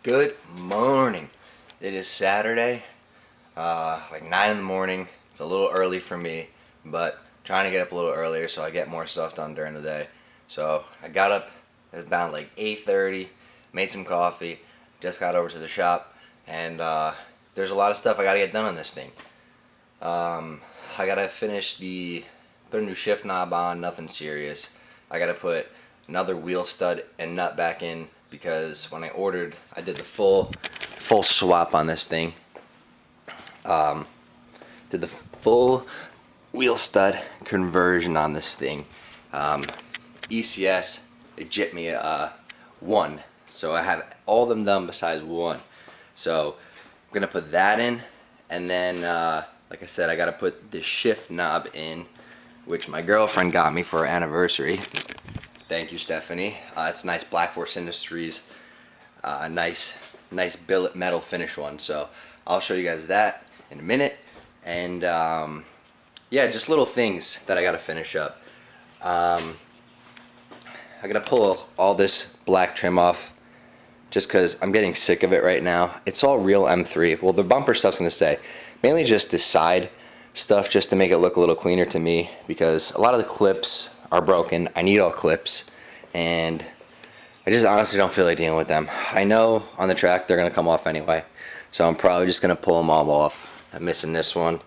Good morning. It is Saturday, like 9 in the morning. It's a little early for me, but trying to get up a little earlier so I get more stuff done during the day. So I got up at about like 8:30, made some coffee, just got over to the shop, and there's a lot of stuff I got to get done on this thing. I got to put a new shift knob on, nothing serious. I got to put another wheel stud and nut back in, because when I did the full swap on this thing. Did the full wheel stud conversion on this thing. ECS, it jipped me one, so I have all of them done besides one. So I'm gonna put that in, and then like I said, I gotta put the shift knob in, which my girlfriend got me for our anniversary. Thank you, Stephanie. It's nice Black Force Industries, nice billet metal finish one. So I'll show you guys that in a minute. And yeah, just little things that I gotta finish up. I gotta pull all this black trim off, just because I'm getting sick of it right now. It's all real M3. Well, the bumper stuff's gonna stay. Mainly just the side stuff, just to make it look a little cleaner to me, because a lot of the clips are broken. I need all clips, and I just honestly don't feel like dealing with them. I know on the track they're gonna come off anyway, so I'm probably just gonna pull them all off. I'm missing this one.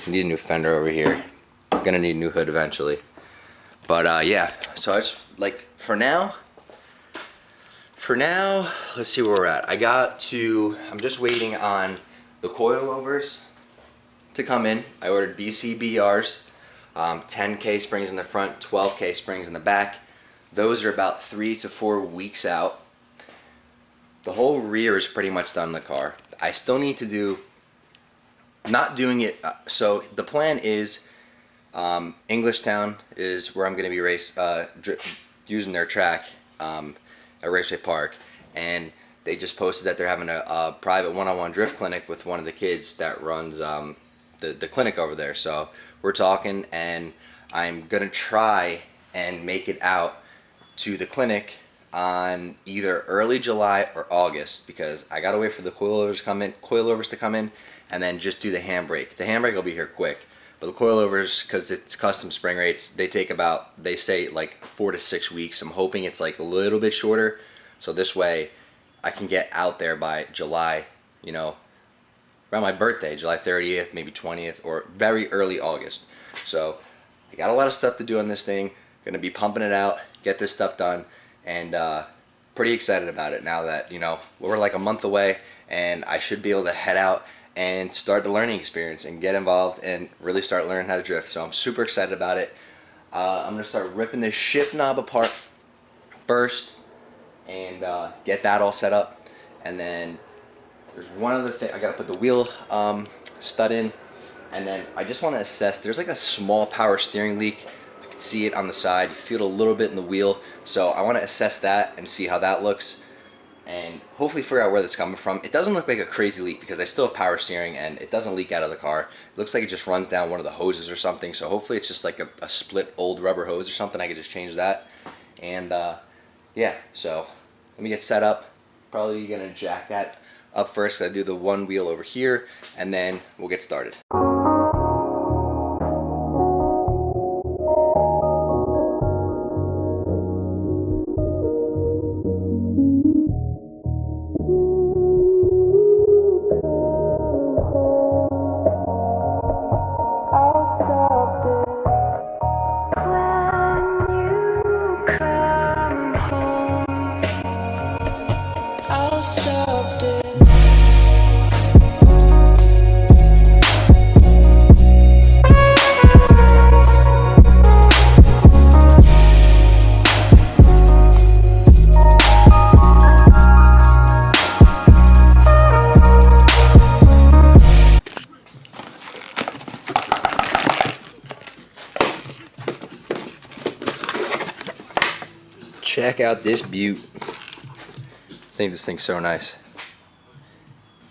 Need a new fender over here. Gonna need a new hood eventually. But yeah, so I just, like, for now, let's see where we're at. I'm just waiting on the coilovers to come in. I ordered BCBRs. 10K springs in the front, 12K springs in the back. Those are about 3 to 4 weeks out. The whole rear is pretty much done in the car. I still need to do, not doing it, so the plan is Englishtown is where I'm going to be using their track at Raceway Park, and they just posted that they're having a private one-on-one drift clinic with one of the kids that runs the clinic over there. So we're talking, and I'm gonna try and make it out to the clinic on either early July or August, because I gotta wait for the coilovers to come in, and then just do the handbrake. The handbrake will be here quick, but the coilovers, because it's custom spring rates, they take about, they say, like 4 to 6 weeks. I'm hoping it's like a little bit shorter, so this way I can get out there by July, you know, around my birthday, July 30th, maybe 20th, or very early August. So I got a lot of stuff to do on this thing. Gonna be pumping it out, get this stuff done, and pretty excited about it now that, you know, we're like a month away, and I should be able to head out and start the learning experience and get involved and really start learning how to drift. So I'm super excited about it. I'm gonna start ripping this shift knob apart first and get that all set up, and then there's one other thing. I gotta put the wheel stud in, and then I just want to assess. There's like a small power steering leak. I can see it on the side. You feel it a little bit in the wheel. So I want to assess that and see how that looks, and hopefully figure out where that's coming from. It doesn't look like a crazy leak because I still have power steering and it doesn't leak out of the car. It looks like it just runs down one of the hoses or something. So hopefully it's just like a split old rubber hose or something. I could just change that. And yeah, so let me get set up. Probably gonna jack that up first. I do the one wheel over here, and then we'll get started. Check out this beaut. I think this thing's so nice.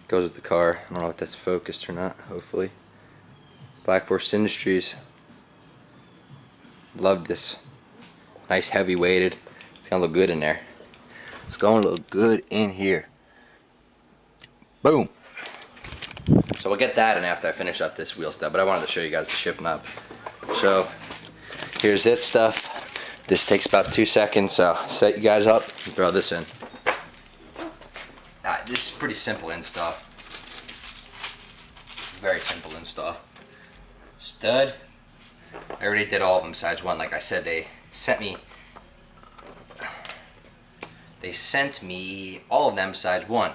Goes with the car. I don't know if that's focused or not, hopefully. Black Force Industries. Love this. Nice heavy weighted. It's gonna look good in there. It's gonna look good in here. Boom. So we'll get that in after I finish up this wheel stuff, but I wanted to show you guys the shift knob. So here's it stuff. This takes about 2 seconds, so set you guys up and throw this in. This is pretty simple install. Very simple install. Stud. I already did all of them size 1. Like I said, they sent me all of them size 1,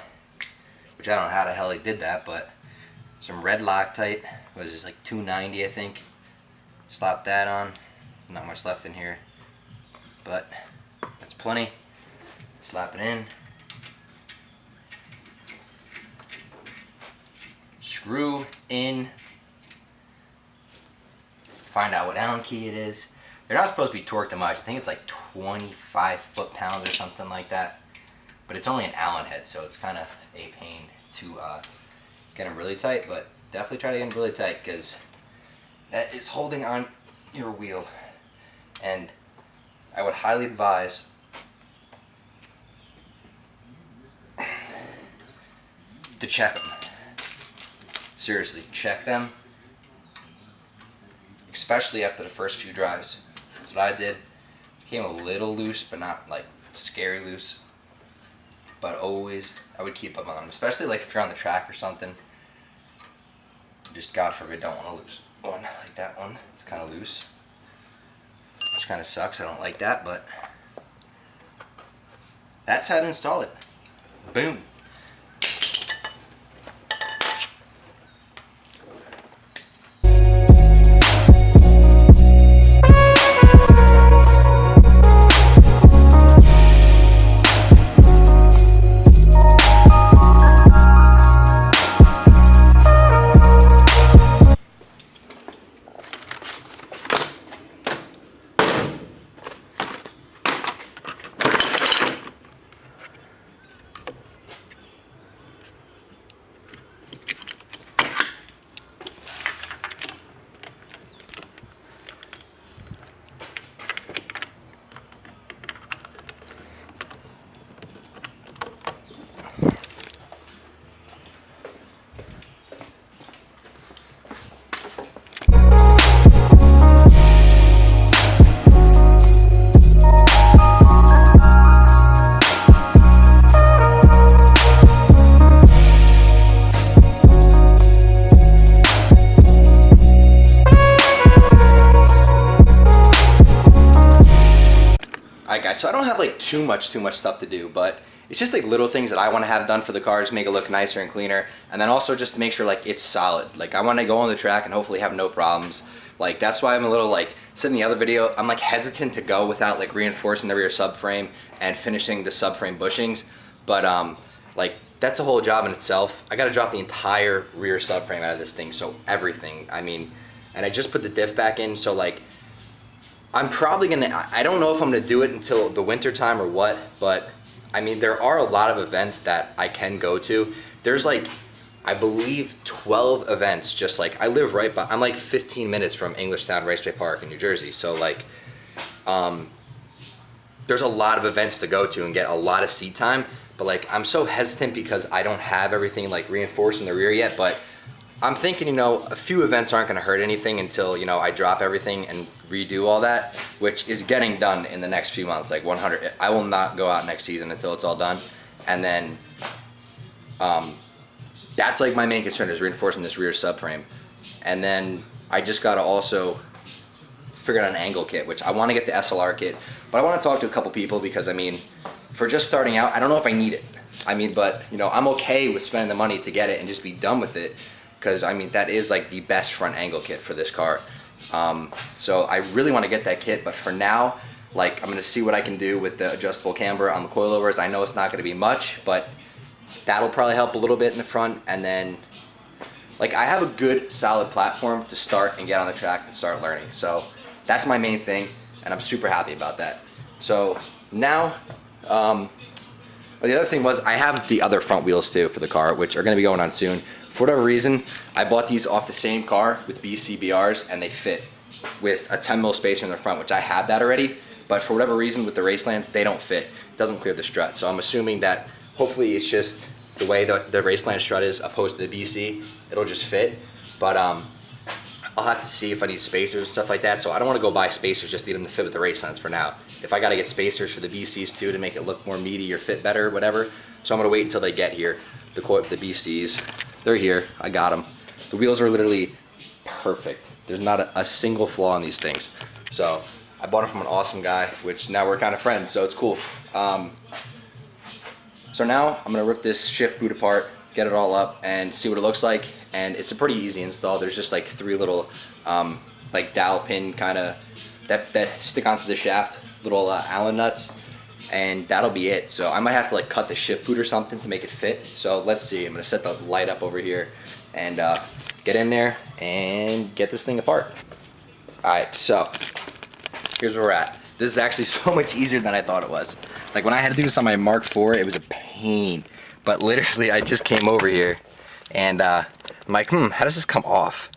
which I don't know how the hell they did that, but some red Loctite. What is this, like $2.90 I think? Slap that on. Not much left in here, but that's plenty. Slap it in. Screw in. Find out what Allen key it is. They're not supposed to be torqued that much. I think it's like 25 foot-pounds or something like that. But it's only an Allen head, so it's kind of a pain to get them really tight. But definitely try to get them really tight, because that is holding on your wheel. And I would highly advise to check them. Seriously, check them. Especially after the first few drives. That's what I did. Came a little loose, but not like scary loose. But always, I would keep them on. Especially like if you're on the track or something. Just God forbid, don't want to lose one like that one. It's kind of loose. Which kind of sucks. I don't like that, but that's how to install it. Boom. Alright guys, so I don't have like too much stuff to do, but it's just like little things that I want to have done for the cars, make it look nicer and cleaner, and then also just to make sure like it's solid. Like I want to go on the track and hopefully have no problems. Like that's why I'm a little like, said in the other video, I'm like hesitant to go without like reinforcing the rear subframe and finishing the subframe bushings. But like that's a whole job in itself. I got to drop the entire rear subframe out of this thing, so everything. I mean, and I just put the diff back in, so like I'm probably gonna, I don't know if I'm gonna do it until the winter time or what, but I mean, there are a lot of events that I can go to. There's like, I believe 12 events, just like, I live right by, I'm like 15 minutes from Englishtown Raceway Park in New Jersey. So like, there's a lot of events to go to and get a lot of seat time, but like, I'm so hesitant because I don't have everything like reinforced in the rear yet, but I'm thinking, you know, a few events aren't going to hurt anything until, you know, I drop everything and redo all that, which is getting done in the next few months, like 100. I will not go out next season until it's all done. And then that's like my main concern, is reinforcing this rear subframe. And then I just got to also figure out an angle kit, which I want to get the SLR kit, but I want to talk to a couple people because, I mean, for just starting out, I don't know if I need it. I mean, but, you know, I'm okay with spending the money to get it and just be done with it. Because I mean, that is like the best front angle kit for this car. So I really want to get that kit, but for now, like I'm going to see what I can do with the adjustable camber on the coilovers. I know it's not going to be much, but that'll probably help a little bit in the front. And then like I have a good solid platform to start and get on the track and start learning. So that's my main thing, and I'm super happy about that. So now, the other thing was I have the other front wheels too for the car, which are going to be going on soon. For whatever reason, I bought these off the same car with BCBRs, and they fit with a 10 mil spacer in the front, which I had that already, but for whatever reason with the Racelands, they don't fit. It doesn't clear the strut. So I'm assuming that hopefully it's just the way the Raceland strut is opposed to the BC, it'll just fit. But I'll have to see if I need spacers and stuff like that. So I don't want to go buy spacers just to get them to fit with the Racelands for now. If I got to get spacers for the BCs too to make it look more meaty or fit better or whatever. So I'm going to wait until they get here. The BCs, they're here. I got them. The wheels are literally perfect. There's not a single flaw in these things. So I bought them from an awesome guy, which now we're kind of friends, so it's cool. So now I'm gonna rip this shift boot apart, get it all up, and see what it looks like. And it's a pretty easy install. There's just like 3 little like dowel pin kind of that stick onto the shaft, little Allen nuts, and that'll be it. So I might have to like cut the shift boot or something to make it fit. So let's see. I'm gonna set the light up over here and get in there and get this thing apart. All right, so here's where we're at. This is actually so much easier than I thought it was. Like when I had to do this on my Mark IV, it was a pain. But literally, I just came over here and I'm like, how does this come off?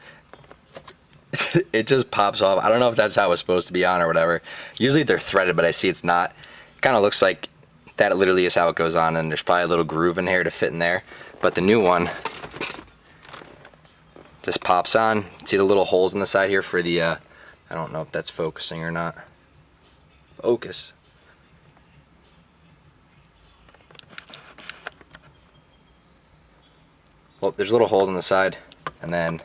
It just pops off. I don't know if that's how it's supposed to be on or whatever. Usually they're threaded, but I see it's not. It kind of looks like that literally is how it goes on, and there's probably a little groove in here to fit in there. But the new one just pops on. See the little holes in the side here for the, I don't know if that's focusing or not. Focus. Well, there's little holes on the side, and then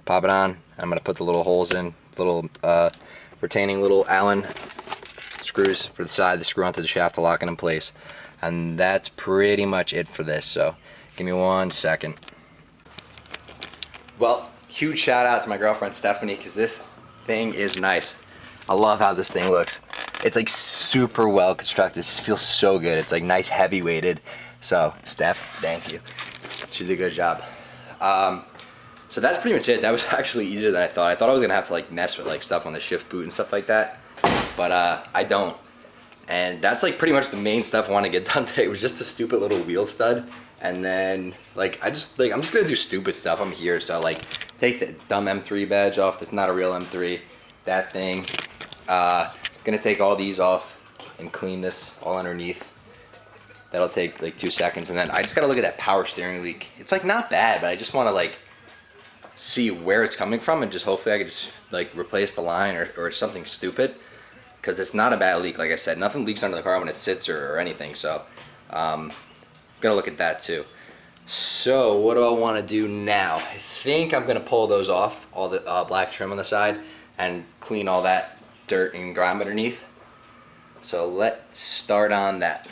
pop it on. I'm gonna put the little holes in, little retaining little Allen screws for the side, the screw onto the shaft to lock it in place. And that's pretty much it for this, so give me 1 second. Well, huge shout out to my girlfriend Stephanie, because this thing is nice. I love how this thing looks. It's like super well constructed. It feels so good. It's like nice heavy weighted. So Steph, thank you. She did a good job. So that's pretty much it. That was actually easier than I thought. I thought I was gonna have to like mess with like stuff on the shift boot and stuff like that, but I don't. And that's like pretty much the main stuff I want to get done today. Was just a stupid little wheel stud, and then like I'm just gonna do stupid stuff. I'm here, so like take the dumb M3 badge off. That's not a real M3. That thing. Gonna take all these off and clean this all underneath. That'll take like 2 seconds, and then I just gotta look at that power steering leak. It's like not bad, but I just want to like see where it's coming from, and just hopefully I can just like replace the line or something stupid, because it's not a bad leak. Like I said, nothing leaks under the car when it sits or anything. So gonna look at that too. So what do I want to do now? I think I'm gonna pull those off, all the black trim on the side, and clean all that dirt and grime underneath. So let's start on that.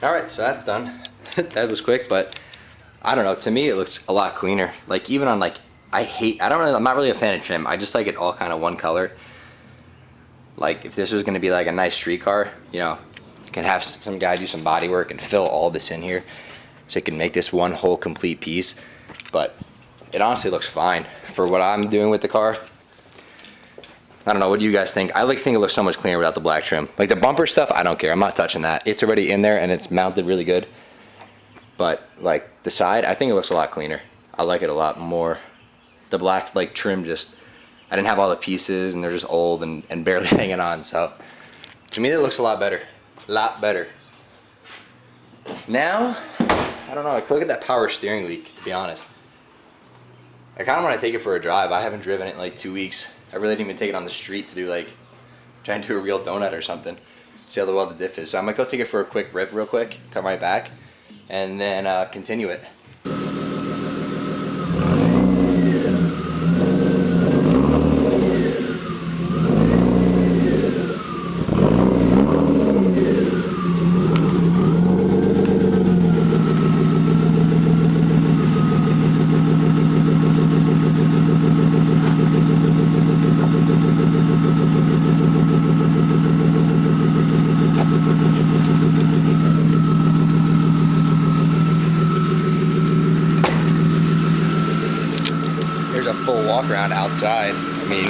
Alright, so that's done. That was quick, but I don't know, to me it looks a lot cleaner. Like even on like, I'm not really a fan of trim. I just like it all kind of one color. Like if this was gonna be like a nice street car, you know, you can have some guy do some body work and fill all this in here so you can make this one whole complete piece. But it honestly looks fine for what I'm doing with the car. I don't know, what do you guys think? I like think it looks so much cleaner without the black trim. Like the bumper stuff, I don't care. I'm not touching that. It's already in there and it's mounted really good. But like the side, I think it looks a lot cleaner. I like it a lot more. The black like trim just, I didn't have all the pieces and they're just old and barely hanging on. So to me, it looks a lot better. A lot better. Now, I don't know, I could look at that power steering leak, to be honest. I kind of want to take it for a drive. I haven't driven it in like 2 weeks. I really didn't even take it on the street to do like, try and do a real donut or something. See how well the diff is. So I might go take it for a quick rip real quick, come right back, and then continue it. around outside. I mean,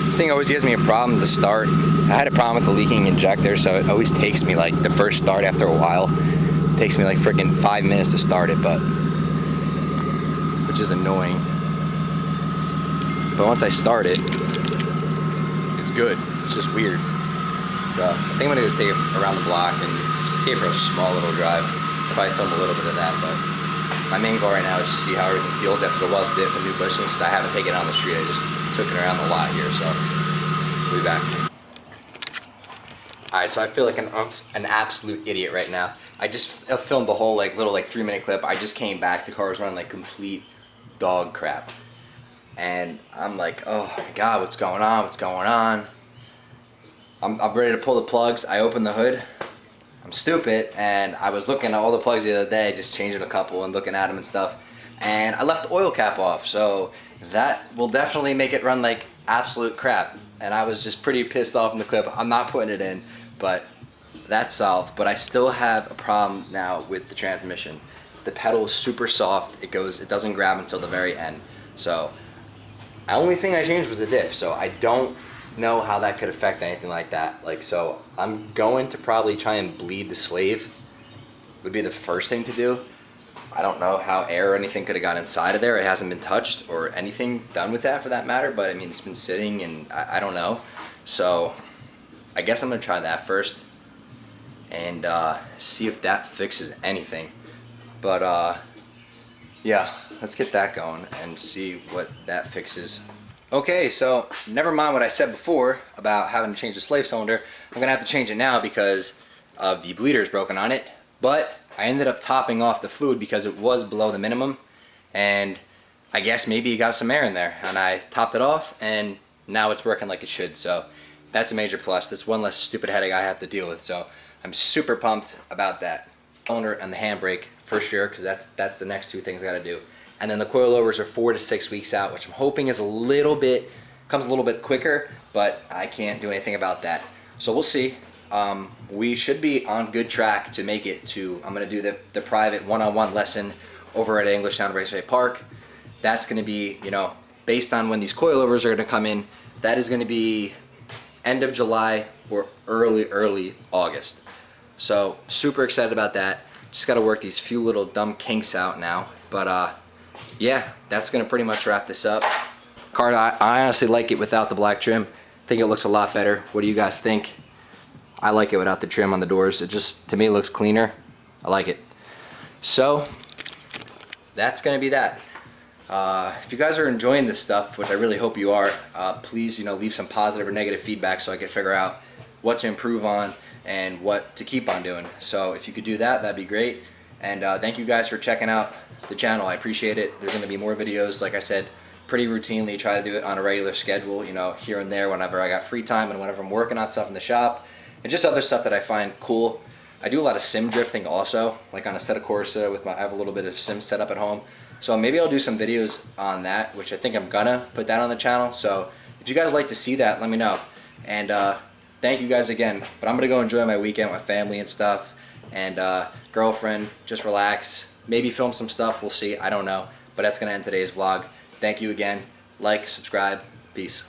this thing always gives me a problem to start. I had a problem with the leaking injector, so it always takes me like the first start after a while. It takes me like freaking 5 minutes to start it, but which is annoying. But once I start it, it's good. It's just weird. So I think I'm gonna go take it around the block and just take it for a small little drive. I'll probably film a little bit of that, but my main goal right now is to see how everything feels after the weld diff and new bushings. I haven't taken it on the street. I just took it around the lot here, so we'll be back. All right, so I feel like an absolute idiot right now. I just filmed the whole little 3-minute clip. I just came back. The car was running like complete dog crap, and I'm like, oh my god, what's going on? What's going on? I'm ready to pull the plugs. I open the hood. I'm stupid, and I was looking at all the plugs the other day, just changing a couple and looking at them and stuff, and I left the oil cap off, so that will definitely make it run like absolute crap. And I was just pretty pissed off in the clip. I'm not putting it in, but that's solved. But I still have a problem now with the transmission. The pedal is super soft. It doesn't grab until the very end. So the only thing I changed was the diff, so I don't know how that could affect anything like that. So I'm going to probably try and bleed the slave, would be the first thing to do. I don't know how air or anything could have got inside of there. It hasn't been touched or anything done with that for that matter, but I mean, it's been sitting and I don't know. So I guess I'm gonna try that first and see if that fixes anything. But yeah, let's get that going and see what that fixes. Okay, so never mind what I said before about having to change the slave cylinder. I'm gonna have to change it now because of the bleeders broken on it. But I ended up topping off the fluid because it was below the minimum, and I guess maybe it got some air in there, and I topped it off and now it's working like it should. So that's a major plus. That's one less stupid headache I have to deal with, so I'm super pumped about that. Cylinder and the handbrake for sure, because that's the next two things I gotta do. And then the coilovers are 4 to 6 weeks out, which I'm hoping is comes a little bit quicker, but I can't do anything about that. So we'll see. We should be on good track to make it to, I'm gonna do the private one-on-one lesson over at Englishtown Raceway Park. That's gonna be, based on when these coilovers are gonna come in, that is gonna be end of July or early August. So super excited about that. Just gotta work these few little dumb kinks out now. But yeah, that's gonna pretty much wrap this up. Car, I honestly like it without the black trim. I think it looks a lot better. What do you guys think? I like it without the trim on the doors. It just, to me, looks cleaner. I like it. So that's gonna be that. If you guys are enjoying this stuff, which I really hope you are, please leave some positive or negative feedback so I can figure out what to improve on and what to keep on doing. So if you could do that, that'd be great. And thank you guys for checking out the channel. I appreciate it. There's gonna be more videos, like I said, pretty routinely. Try to do it on a regular schedule, here and there whenever I got free time and whenever I'm working on stuff in the shop. And just other stuff that I find cool. I do a lot of sim drifting also, like on a set of Corsa I have a little bit of sim set up at home. So maybe I'll do some videos on that, which I think I'm gonna put that on the channel. So if you guys like to see that, let me know. And thank you guys again. But I'm gonna go enjoy my weekend with family and stuff. And girlfriend, just relax. Maybe film some stuff, we'll see, I don't know. But that's gonna end today's vlog. Thank you again. Like, subscribe, peace.